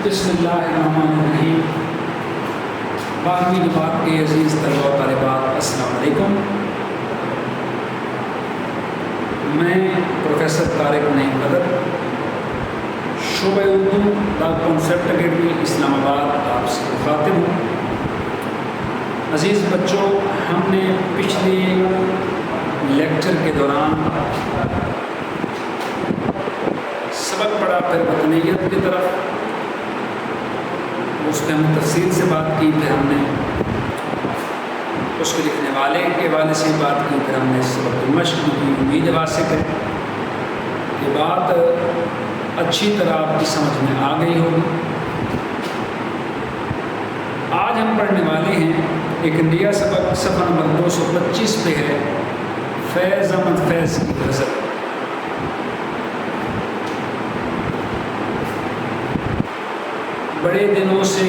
بسم اللہ الرحمن الرحیم۔ 12ویں جماعت کے عزیز طلباء و طالبات، السلام علیکم۔ میں پروفیسر طارق نعیم بدر، شعبہ اردو دا کانسیپٹ اکیڈمی اسلام آباد آپ سے مخاطب ہوں۔ عزیز بچوں، ہم نے پچھلے لیکچر کے دوران سبق پڑھا پھر وطنیت کی طرف، اس میں ہم نے تفصیل سے بات کی، پھر ہم نے اس کے لکھنے والے کے حوالے سے بات کی، پھر ہم نے سبق کی مشق کی۔ امید واسط ہے کہ بات اچھی طرح آپ کی سمجھ میں آ گئی ہوگی۔ آج ہم پڑھنے والے ہیں ایک نیا سبق، صفحہ نمبر 225 پہ ہے، فیض احمد فیض کی غزل۔ بڑے دنوں سے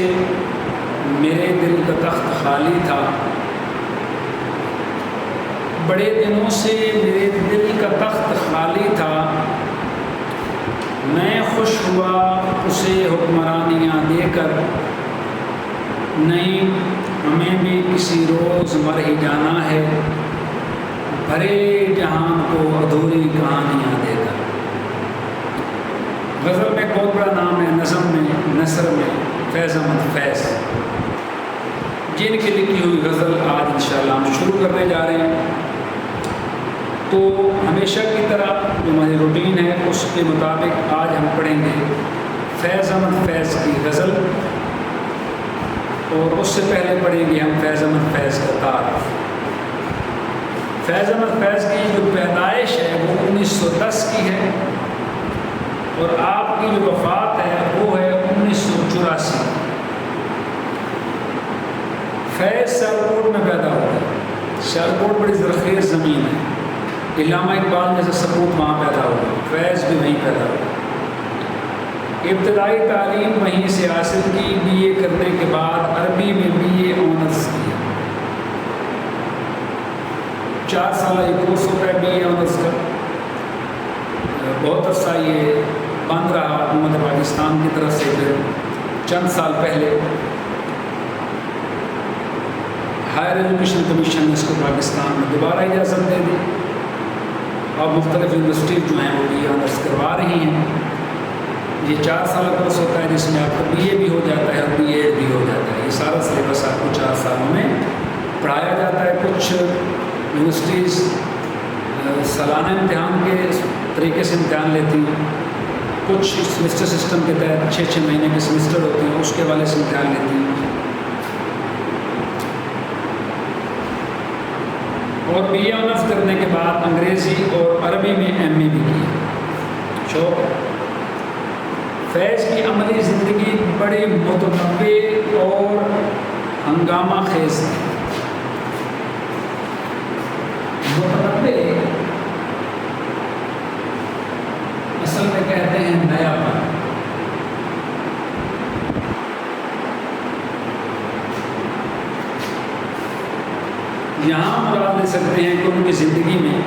میرے دل کا تخت خالی تھا، بڑے دنوں سے میرے دل کا تخت خالی تھا، میں خوش ہوا اسے حکمرانیاں دے کر، نہیں ہمیں بھی کسی روز مر ہی جانا ہے، بھرے جہان کو ادھوری کہانیاں دے کر۔ غزل میں بہت بڑا نام ہے، نظم میں، نثر میں فیض احمد فیض، جن کی لکھی ہوئی غزل آج انشاءاللہ ہم شروع کرنے جا رہے ہیں۔ تو ہمیشہ کی طرح جو ہماری روٹین ہے اس کے مطابق آج ہم پڑھیں گے فیض احمد فیض کی غزل، اور اس سے پہلے پڑھیں گے ہم فیض احمد فیض کا تعارف۔ فیض احمد فیض کی جو پیدائش ہے وہ 1910 کی ہے، اور آپ کی جو وفات ہے وہ ہے 1984۔ فیض سیالکوٹ میں پیدا ہوا۔ سیالکوٹ بڑی زرخیز زمین ہے، علامہ اقبال جیسا سپوت وہاں پیدا ہوا، فیض بھی وہیں پیدا ہوا۔ ابتدائی تعلیم وہیں سے حاصل کی، بی اے کرنے کے بعد عربی میں بی اے آنرس کیا۔ 4 سالہ یہ کورس ہوتا ہے بی اے آنرس کا، بہت عرصہ یہ بند رہا حکومت پاکستان کی طرف سے، پھر چند سال پہلے ہائر ایجوکیشن کمیشن نے اس کو پاکستان میں دوبارہ اجازت دے دی۔ اب مختلف یونیورسٹیز جو ہیں وہ بی اے آنرس کروا رہی ہیں۔ یہ 4 سالہ کورس ہوتا ہے جس میں آپ کا بی اے بھی ہو جاتا ہے اور بی ایڈ بھی ہو جاتا ہے۔ یہ سارا سلیبس آپ کو 4 سالوں میں پڑھایا جاتا ہے۔ کچھ یونیورسٹیز سالانہ امتحان کے طریقے سے امتحان لیتی ہیں، کچھ سمسٹر سسٹم کے تحت 6 مہینے کے سمسٹر ہوتے ہیں، اس کے حوالے سے امتحان لیتی ہیں۔ اور بی اے آنرس کرنے کے بعد انگریزی اور عربی میں ایم اے بھی کی۔ شوق فیض کی عملی زندگی بڑی متنوع اور ہنگامہ خیز ہے۔ متنوع اصل میں کہتے ہیں نیا پن۔ یہاں مراد لے سکتے ہیں کہ ان کی زندگی میں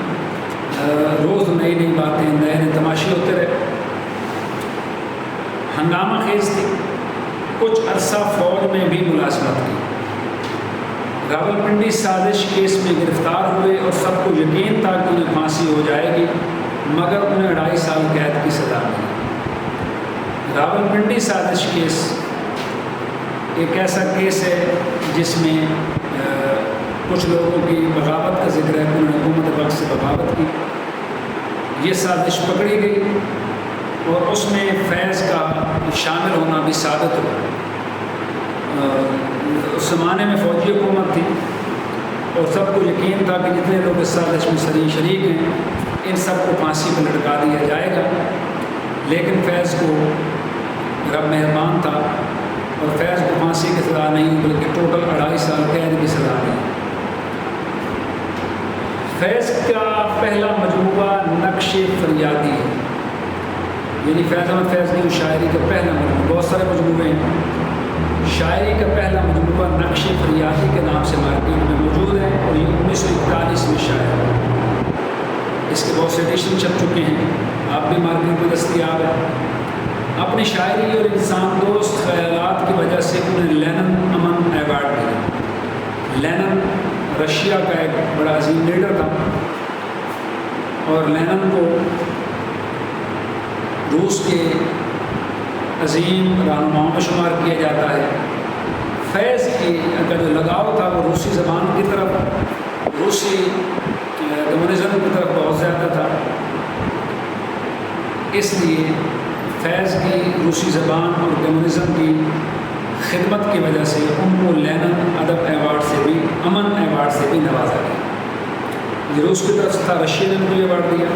روز نئی نئی باتیں، نئے نئے تماشے ہوتے رہے۔ ہنگامہ خیز تھی، کچھ عرصہ فوج میں بھی ملازمت کی، راولپنڈی سازش کیس میں گرفتار ہوئے اور سب کو یقین تھا کہ انہیں پھانسی ہو جائے گی، مگر انہیں 2.5 سال قید کی سزا ملی۔ راولپنڈی سازش کیس ایک ایسا کیس ہے جس میں کچھ لوگوں کی بغاوت کا ذکر ہے، انہوں نے حکومت وقت سے بغاوت کی، یہ سازش پکڑی گئی اور اس میں فیض کا شامل ہونا بھی ثابت ہوا۔ اس زمانے میں فوجی حکومت تھی اور سب کو یقین تھا کہ جتنے لوگ اس سازش میں شریک ہیں ان سب کو پھانسی پہ لٹکا دیا جائے گا، لیکن فیض کو رب مہربان تھا اور فیض کو پھانسی کی سزا نہیں بلکہ ٹوٹل 2.5 سال قید کی سزا دی۔ فیض کا پہلا مجموعہ نقش فریادی ہے، یعنی فیض احمد فیض کی شاعری کا پہلا مجموعہ، بہت سارے مجموعے ہیں، شاعری کا پہلا مجموعہ نقش فریادی کے نام سے مارکیٹ میں موجود ہے، اور یہ 1941 میں شائع ہوا۔ اس کے بہت سے ایڈیشن چھپ چکے ہیں، آپ بھی مارکیٹ میں دستیاب ہے۔ اپنی شاعری اور انسان دوست خیالات کی وجہ سے انہیں لینن امن ایوارڈ ملا۔ لینن رشیا کا ایک بڑا عظیم لیڈر تھا، اور لینن کو روس کے عظیم رہنماؤں میں شمار کیا جاتا ہے۔ فیض کی کا جو لگاؤ تھا وہ روسی زبان کی طرف، روسی کمیونزم کی طرف بہت زیادہ تھا، اس لیے فیض کی روسی زبان اور کمیونزم کی خدمت کی وجہ سے ان کو لینن ادب ایوارڈ سے بھی، امن ایوارڈ سے بھی نوازا گیا۔ یہ روس کی طرف سے تھا، رشیا نے ان کو یہ ایوارڈ دیا۔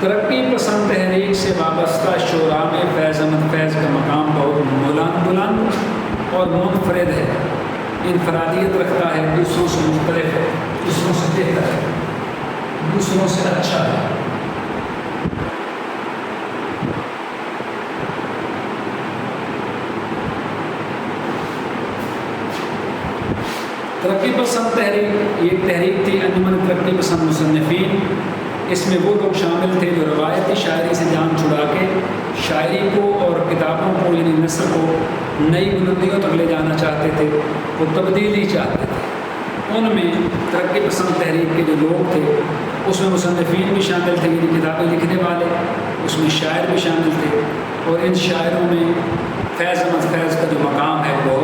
ترقی پسند تحریک سے وابستہ شعراء میں فیض احمد فیض کا مقام بہت بلند اور منفرد ہے، انفرادیت رکھتا ہے، دوسروں سے مختلف ہے، دوسروں سے بہتر ہے، دوسروں سے اچھا ہے۔ ترقی پسند تحریک ایک تحریک تھی، انجمن ترقی پسند مصنفین۔ اس میں وہ لوگ شامل تھے جو روایتی شاعری سے جان چھڑا کے شاعری کو اور کتابوں کو، یعنی نثر کو نئی بلندیوں تک لے جانا چاہتے تھے، وہ تبدیلی چاہتے تھے۔ ان میں ترقی پسند تحریک کے جو لوگ تھے اس میں مصنفین بھی شامل تھے، یعنی کتابیں لکھنے والے، اس میں شاعر بھی شامل تھے، اور ان شاعروں میں فیض احمد فیض کا جو مقام ہے وہ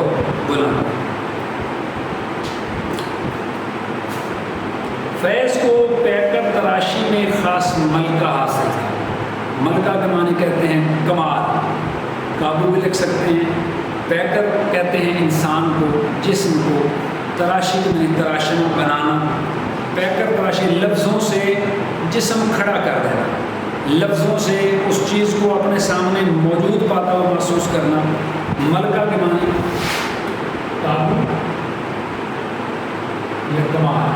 بلند ہے۔ فیض کو پیکر تراشی میں خاص ملکہ حاصل تھا۔ ملکہ کے معنی کہتے ہیں کمال، قابو بھی لکھ سکتے ہیں۔ پیکر کہتے ہیں انسان کو، جسم کو، تراشی میں تراشنا، بنانا۔ پیکر تراشی لفظوں سے جسم کھڑا کر دینا، لفظوں سے اس چیز کو اپنے سامنے موجود پاتا ہوا محسوس کرنا۔ ملکہ کے معنی قابو یا کمال،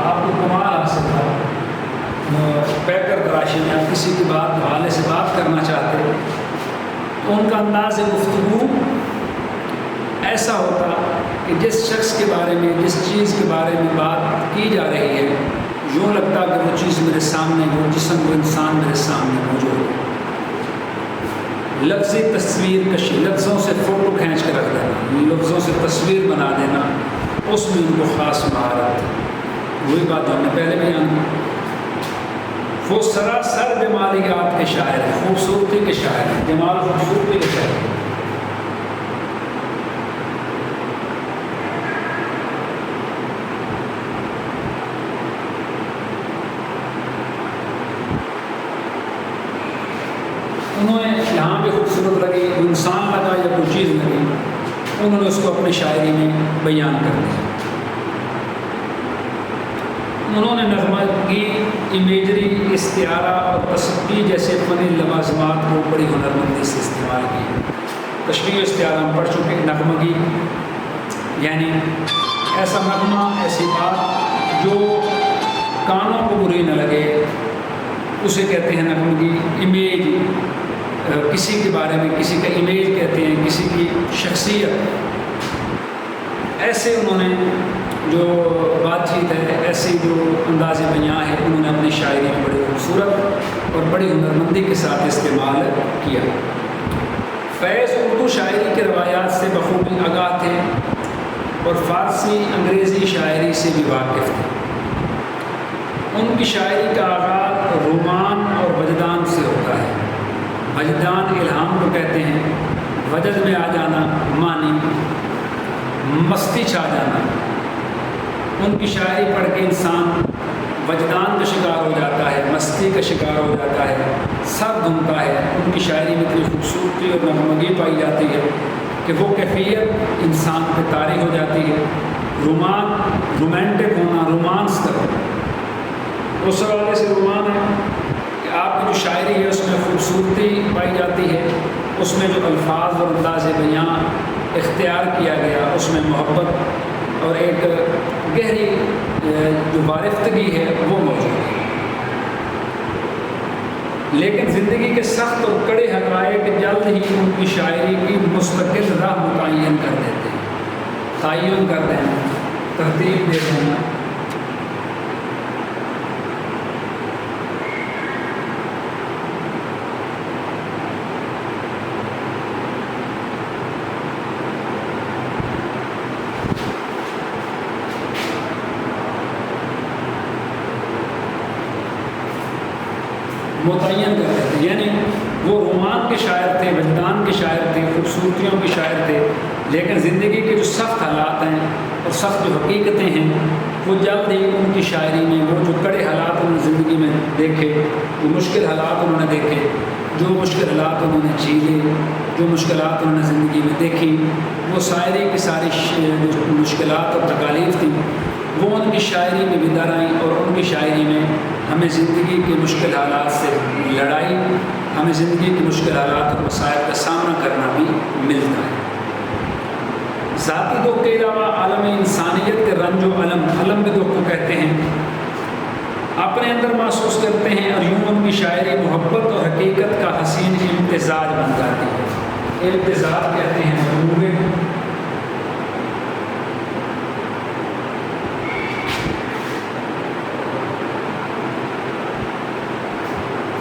آپ کو کمال حاصل تھا۔ پیکر تراشی میں آپ کسی کی بات حوالے سے بات کرنا چاہتے تو ان کا انداز گفتگو ایسا ہوتا کہ جس شخص کے بارے میں، جس چیز کے بارے میں بات کی جا رہی ہے، یوں لگتا کہ وہ چیز میرے سامنے، وہ جسم، وہ انسان میرے سامنے موجود ہے۔ لفظی تصویر کشی، لفظوں سے فوٹو کھینچ کے رکھ دینا، لفظوں سے تصویر بنا دینا، اس میں ان کو خاص مہارت ہے۔ وہی بات ہم نے پہلے بھی آنی، وہ سراسر جمالیات کے شاعر ہیں، خوبصورتی کے شاعر ہیں، جمال خوبصورتی کے شاعر ہیں۔ انہوں نے یہاں بھی خوبصورت لگی، انسان لگا یا کوئی چیز لگی، انہوں نے اس کو اپنی شاعری میں بیان کر دیا۔ انہوں نے نغمہ کی امیجری، استعارہ اور تشبیہ جیسے فنی لوازمات کو بڑی ہنرمندی سے استعمال کی۔ تشبیہ و استعارہ ہم پڑھ چکے۔ نغمہ کی یعنی ایسا نغمہ، ایسی بات جو کانوں کو بری نہ لگے، اسے کہتے ہیں نغمہ کی۔ امیج، کسی کے بارے میں کسی کا امیج کہتے ہیں، کسی کی شخصیت، ایسے انہوں نے جو بات چیت ہے، ایسی جو انداز بیاں ہے، انہوں نے اپنی شاعری میں بڑی خوبصورت اور بڑی ہنرمندی کے ساتھ استعمال کیا۔ فیض اردو شاعری کے روایات سے بخوبی آگاہ تھے اور فارسی انگریزی شاعری سے بھی واقف تھے۔ ان کی شاعری کا آغاز رومان اور وجدان سے ہوتا ہے۔ وجدان الہام کو کہتے ہیں، وجد میں آ جانا معنی مستی چھا جانا۔ ان کی شاعری پڑھ کے انسان وجدان کا شکار ہو جاتا ہے، مستی کا شکار ہو جاتا ہے، سر دھنتا ہے۔ ان کی شاعری میں اتنی خوبصورتی اور نغمگی پائی جاتی ہے کہ وہ کیفیت انسان پہ طاری ہو جاتی ہے۔ رومانٹک ہونا، رومانس کرنا، اس حوالے سے رومان ہے کہ آپ کی جو شاعری ہے اس میں خوبصورتی پائی جاتی ہے، اس میں جو الفاظ اور انداز بیاں اختیار کیا گیا، اس میں محبت اور ایک گہری جو وارفتگی ہے وہ موجود ہے۔ لیکن زندگی کے سخت اور کڑے حقائق جلد ہی ان کی شاعری کی مستقل راہ متعین کر دیتے ہیں، تعین کر دینا، ترتیب دے دینا۔ متعین کر دیتے، یعنی وہ رومان کے شاعر تھے، وجدان کے شاعر تھے، خوبصورتیوں کے شاعر تھے، لیکن زندگی کے جو سخت حالات ہیں اور سخت جو حقیقتیں ہیں وہ جلد ہی ان کی شاعری میں، وہ جو کڑے حالات انہوں نے زندگی میں دیکھے، جو مشکل حالات انہوں نے دیکھے، جو مشکل حالات انہوں نے جھیلے، جو مشکلات انہوں نے زندگی میں دیکھی، وہ ساری کی ساری جو مشکلات اور تکالیف تھیں وہ ان کی شاعری میں بھی در آئیں، اور ان کی شاعری میں ہمیں زندگی کے مشکل حالات سے لڑائی، ہمیں زندگی کے مشکل حالات اور مسائل کا سامنا کرنا بھی ملتا ہے۔ ذاتی دکھ کے علاوہ عالم انسانیت کے رنج و علم بھی دکھ کو کہتے ہیں، اپنے اندر محسوس کرتے ہیں، اور یوں ان کی شاعری محبت اور حقیقت کا حسین امتزاج بن جاتی ہے۔ امتزاج کہتے ہیں مجموعے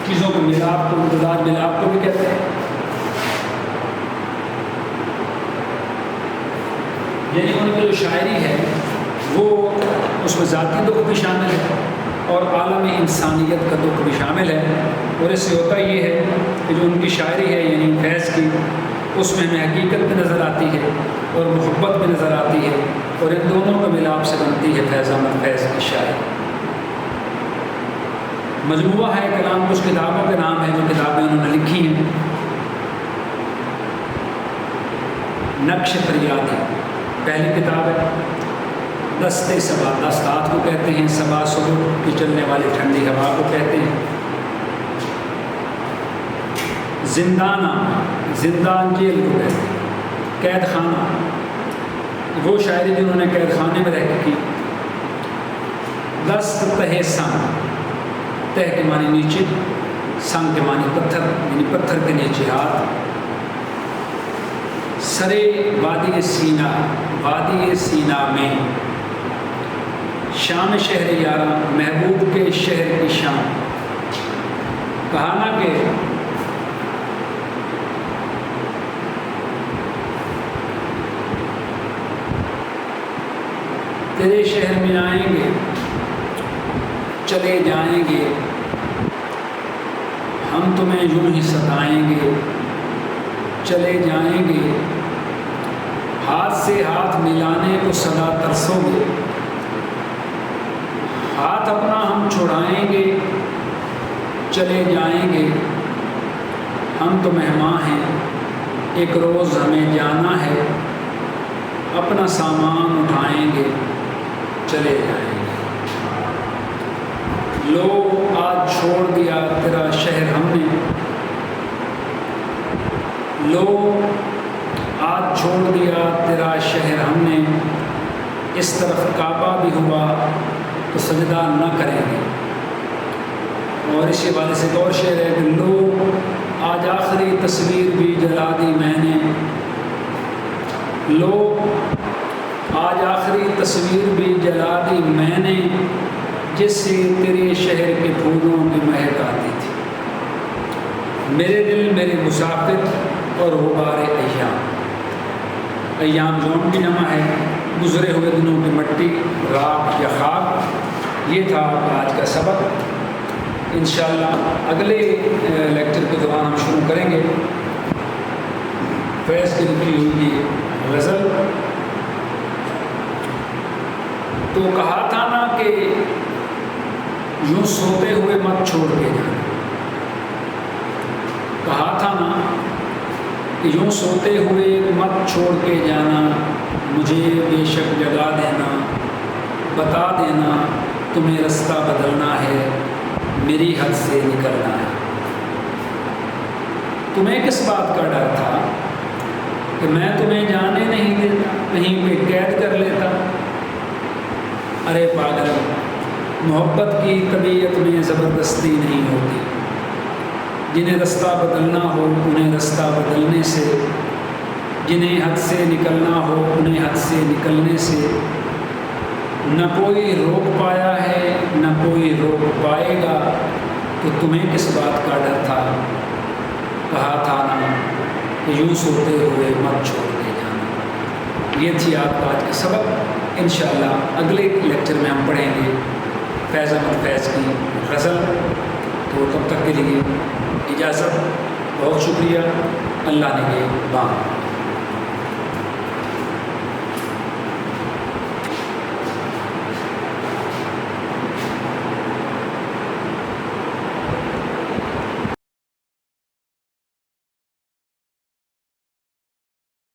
چیزوں کو ملاپ کو، امتزاج ملاپ کو بھی کہتے ہیں، یعنی ان کی جو شاعری ہے وہ اس میں ذاتی دکھ بھی شامل ہے اور عالم انسانیت کا دکھ بھی شامل ہے، اور اس سے ہوتا یہ ہے کہ جو ان کی شاعری ہے یعنی فیض کی، اس میں ہمیں حقیقت بھی نظر آتی ہے اور محبت بھی نظر آتی ہے، اور ان دونوں کا ملاپ سے بنتی ہے فیض احمد فیض کی شاعری۔ مجموعہ ہے کلام، کچھ کتابوں کے نام ہیں جو کتابیں انہوں نے لکھی ہیں۔ نقش فریادی پہلی کتاب ہے، دستے صبا، دستات کو کہتے ہیں، صبا صبح کی چلنے والی ٹھنڈی ہوا کو کہتے ہیں۔ زندانہ، زندان جیل کو کہتے ہیں۔ قید خانہ، وہ شاعری جنہوں نے قید خانے میں رہ کے کی۔ دست تہ سنگ، تہ کے معنی نیچے، سنگ کے معنی پتھر، یعنی پتھر کے نیچے ہاتھ۔ سرے وادی سینا، وادی سینا میں، شام شہر یاراں، محبوب کے شہر کی شام۔ کہا نا کہ تیرے شہر میں آئیں گے، چلے جائیں گے، ہم تمہیں یوں ہی ستائیں گے، چلے جائیں گے، ہاتھ سے ہاتھ ملانے کو سدا ترسو گے، ہاتھ اپنا ہم چھڑائیں گے، چلے جائیں گے، ہم تو مہمان ہیں، ایک روز ہمیں جانا ہے، اپنا سامان اٹھائیں گے، چلے جائیں گے۔ لو آج چھوڑ دیا تیرا شہر ہم نے، لو آج چھوڑ دیا تیرا شہر ہم نے، اس طرف کعبہ بھی ہوا تو سجدہ نہ کریں گے۔ اور اسی والے سے ایک اور شعر ہے کہ لو آج آخری تصویر بھی جلا دی میں نے، لو آج آخری تصویر بھی جلا دی میں نے، جس سے تیرے شہر کے پھولوں کی مہک آتی تھی۔ میرے دل میرے مسافر اور غبار ایام، ایام جون کی جمع ہے، گزرے ہوئے دنوں کی مٹی، راکھ یا خاک۔ یہ تھا آج کا سبق۔ انشاءاللہ اگلے لیکچر کے دوران ہم شروع کریں گے فیض کی لکھی ہوئی غزل۔ تو کہا تھا نا کہ یوں سوتے ہوئے مت چھوڑ کے جانا، کہا تھا نا کہ یوں سوتے ہوئے مت چھوڑ کے جانا، مجھے بے شک جگا دینا، بتا دینا تمہیں رستہ بدلنا ہے، میری حد سے نکلنا ہے۔ تمہیں کس بات کا ڈر تھا کہ میں تمہیں جانے نہیں دیتا، کہیں پہ قید کر لیتا؟ ارے پاگل، محبت کی طبیعت میں زبردستی نہیں ہوتی، جنہیں رستہ بدلنا ہو انہیں رستہ بدلنے سے، جنہیں حد سے نکلنا ہو انہیں حد سے نکلنے سے، نہ کوئی روک پایا ہے نہ کوئی روک پائے گا، تو تمہیں کس بات کا ڈر تھا؟ کہا تھا نا کہ یوں سوتے ہوئے مت چھوڑ کے جانا۔ یہ تھی آپ کا آج کا سبق۔ انشاءاللہ اگلے لیکچر میں ہم پڑھیں گے فیض احمد فیض کی غزل تو تب تک کے لیے اجازت، بہت شکریہ، اللہ نے یہ بات